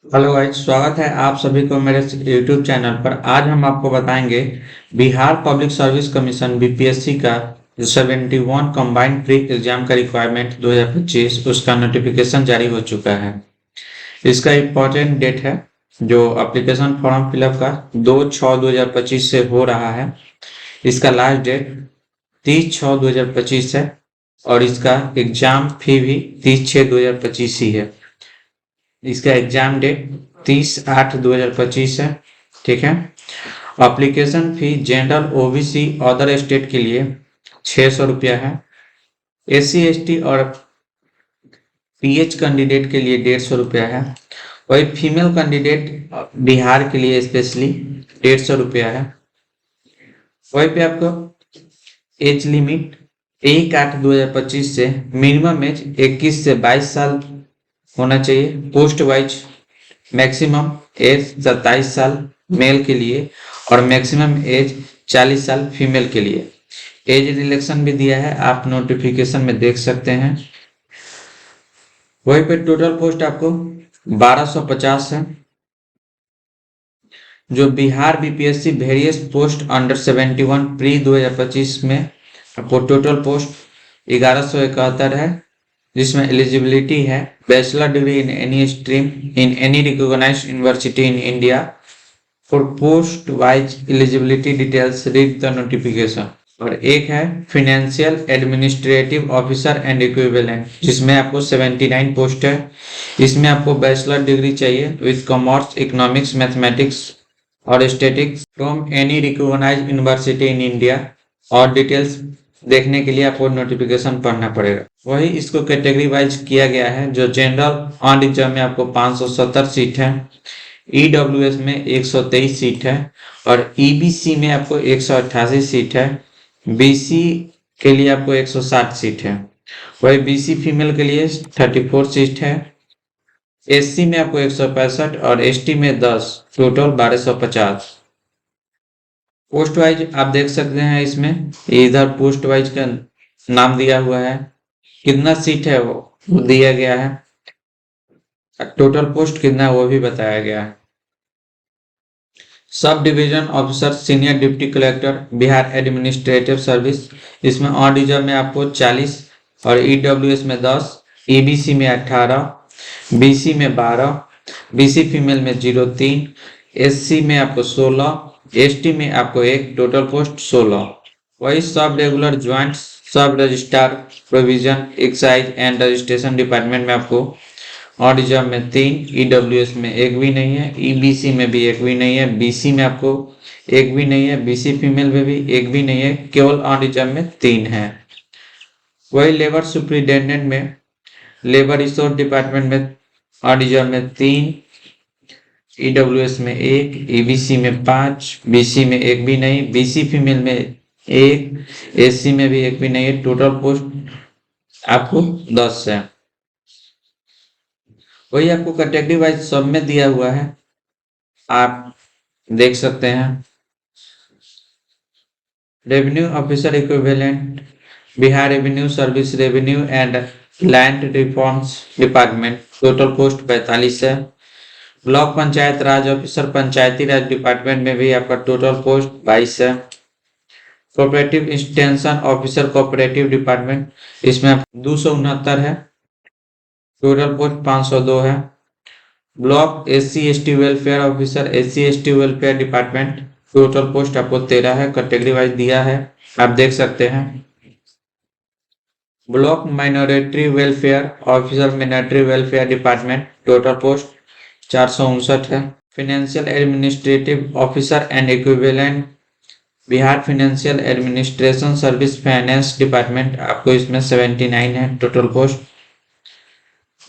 Hello guys, स्वागत है आप सभी को मेरे यूट्यूब चैनल पर। आज हम आपको बताएंगे Bihar public service commission BPSC का जो 71 कंबाइंड प्री एग्जाम का रिक्वायरमेंट 2025 उसका नोटिफिकेशन जारी हो चुका है। इसका इम्पोर्टेंट डेट है जो एप्लीकेशन फॉर्म फिलअप का 2/6/2025 से हो रहा है। इसका लास्ट डेट 30/6/2025 है और इसका एग्जाम फी भी 30/6/2025 ही है। इसका एग्जाम डेट 30/8/2025 है। ठीक है। Application fee general OBC other state के लिए 600 रुपया है। SC ST और PH कैंडिडेट के लिए 150 रुपया है। वही फीमेल कैंडिडेट बिहार के लिए स्पेशली 150 रुपया है। वहीं पे आपको एज लिमिट 1/8/2025 से मिनिमम एज 21 से 22 साल होना चाहिए। पोस्ट वाइज मैक्सिमम एज 27 साल मेल के लिए और मैक्सिमम एज 40 साल फीमेल के लिए। एज रिलेक्शन भी दिया है, आप नोटिफिकेशन में देख सकते हैं। वहीं पे टोटल पोस्ट आपको 1250 है। जो Bihar BPSC various post under 71 pre 2025 में आपको टोटल पोस्ट 1171 है, जिसमें एलिजिबिलिटी है bachelor degree in any stream in any recognised university in India. For post wise eligibility details read the notification. और एक है financial administrative officer and equivalent, जिसमें आपको 79 पोस्ट है। इसमें आपको बैचलर डिग्री चाहिए विथ कॉमर्स, इकोनॉमिक्स, मैथमेटिक्स और statics from any recognised university in India. और डिटेल्स देखने के लिए आपको नोटिफिकेशन पढ़ना पड़ेगा। वही इसको कैटेगरी वाइज किया गया है। जो जनरल ऑन रिजर्व में आपको 570 सीट है, EWS में 123 सीट है और EBC में आपको 188 सीट है। BC के लिए आपको 160 सीट है। वही BC फीमेल के लिए 34 सीट है। SC में आपको 165 और ST में 10, टोटल 1250। पोस्ट वाइज आप देख सकते हैं, इसमें इधर पोस्ट वाइज का नाम दिया हुआ है, कितना सीट है वो दिया गया है, टोटल पोस्ट कितना है वो भी बताया गया है। Sub division officer senior deputy collector Bihar administrative service, इसमें ऑन रिजर्व में आपको 40 और EWS में 10, EBC में 18, BC में 12, BC फीमेल में 03, SC में आपको 16, ST में आपको 1, टोटल पोस्ट 16। वही सब रेगुलर ज्वाइंट सब registrar provision excise and registration department में आपको ऑन रिजर्व में 3, EWS में 1 भी नहीं है, EBC में भी 1 भी नहीं है, BC में आपको 1 भी नहीं है, BC फीमेल में भी 1 भी नहीं है, केवल ऑन रिजर्व में 3 है। वही लेबर सुप्रिटेंडेंट में लेबर रिसोर्स डिपार्टमेंट में ऑन रिजर्व में 3, EWS में 1, EBC में 5, BC में 1 भी नहीं, BC फीमेल में 1, SC में भी 1 भी नहीं है, टोटल पोस्ट आपको 10 है। वही आपको कैटेगरी वाइज सब में दिया हुआ है, आप देख सकते हैं। Revenue officer equivalent Bihar revenue service revenue and land reforms department, total post 45 है। ब्लॉक पंचायत राज ऑफिसर पंचायती राज डिपार्टमेंट में भी आपका टोटल पोस्ट 22 है। Cooperative extension officer cooperative department, इसमें 269 है, टोटल पोस्ट 502 है। Block SC ST welfare officer SC ST welfare department, total post आपको 13 है, कैटेगरी वाइज दिया है, आप देख सकते हैं। Block minority welfare officer minority welfare department, total post 459 है। Financial administrative officer and equivalent Bihar financial administration service finance department, आपको इसमें 79 है, टोटल पोस्ट।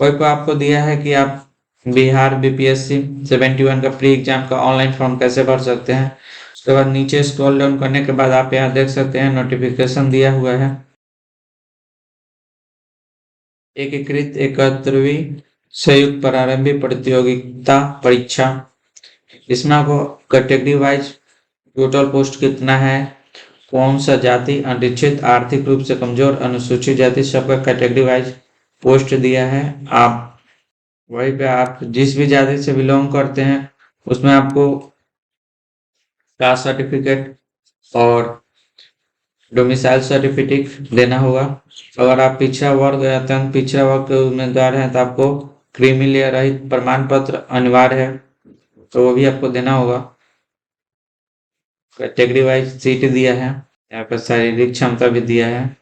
वही पे आपको दिया है कि आप बिहार BPSC 71 का प्री एग्जाम का ऑनलाइन फॉर्म कैसे भर सकते हैं। उसके बाद नीचे स्क्रॉल डाउन करने के बाद आप यहाँ देख सकते हैं नोटिफिकेशन दिया हुआ है। एकीकृत 71वीं संयुक्त प्रारंभिक प्रतियोगिता परीक्षा, इसमें आपको कैटेगरी वाइज टोटल पोस्ट कितना है, कौन सा जाति, अनुसूचित, आर्थिक रूप से कमजोर, अनुसूचित जाति, सबका कैटेगरी वाइज पोस्ट दिया है। आप वहीं पे आप जिस भी जाति से बिलोंग करते हैं उसमें आपको कास्ट सर्टिफिकेट और डोमिसाइल सर्टिफिकेट देना होगा। अगर आप पिछड़ा वर्ग या अत्यंत पिछड़ा वर्ग के उम्मीदवार हैं तो आपको क्रीमी लेयर रहित प्रमाण पत्र अनिवार्य है, तो वो भी आपको देना होगा। कैटेगरी वाइज सीट दिया है, यहाँ पर शारीरिक क्षमता भी दिया है।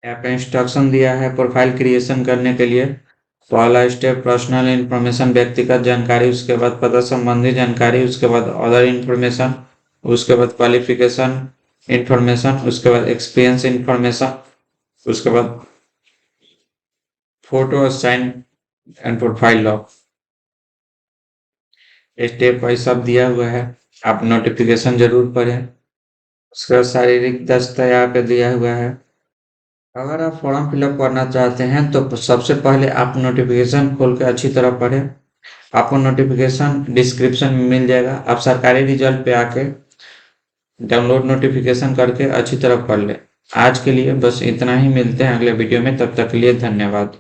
यहाँ पे इंस्ट्रक्शन दिया है प्रोफाइल क्रिएशन करने के लिए। पहला स्टेप पर्सनल इंफॉर्मेशन, व्यक्तिगत जानकारी, उसके बाद पता संबंधी जानकारी, उसके बाद अदर इंफॉर्मेशन, उसके बाद क्वालिफिकेशन इंफॉर्मेशन, उसके बाद एक्सपीरियंस इंफॉर्मेशन, उसके बाद photo sign and profile log. Step wise सब दिया हुआ है, आप नोटिफिकेशन जरूर पढ़ें। उसके बाद शारीरिक दस्ता यहाँ पे दिया हुआ है। अगर आप फॉर्म फिलअप करना चाहते हैं तो सबसे पहले आप नोटिफिकेशन खोल के अच्छी तरह पढ़ें। आपको नोटिफिकेशन डिस्क्रिप्शन में मिल जाएगा, आप सरकारी रिजल्ट पे आके डाउनलोड नोटिफिकेशन करके अच्छी तरह पढ़ लें। आज के लिए बस इतना ही, मिलते हैं अगले वीडियो में, तब तक के लिए धन्यवाद।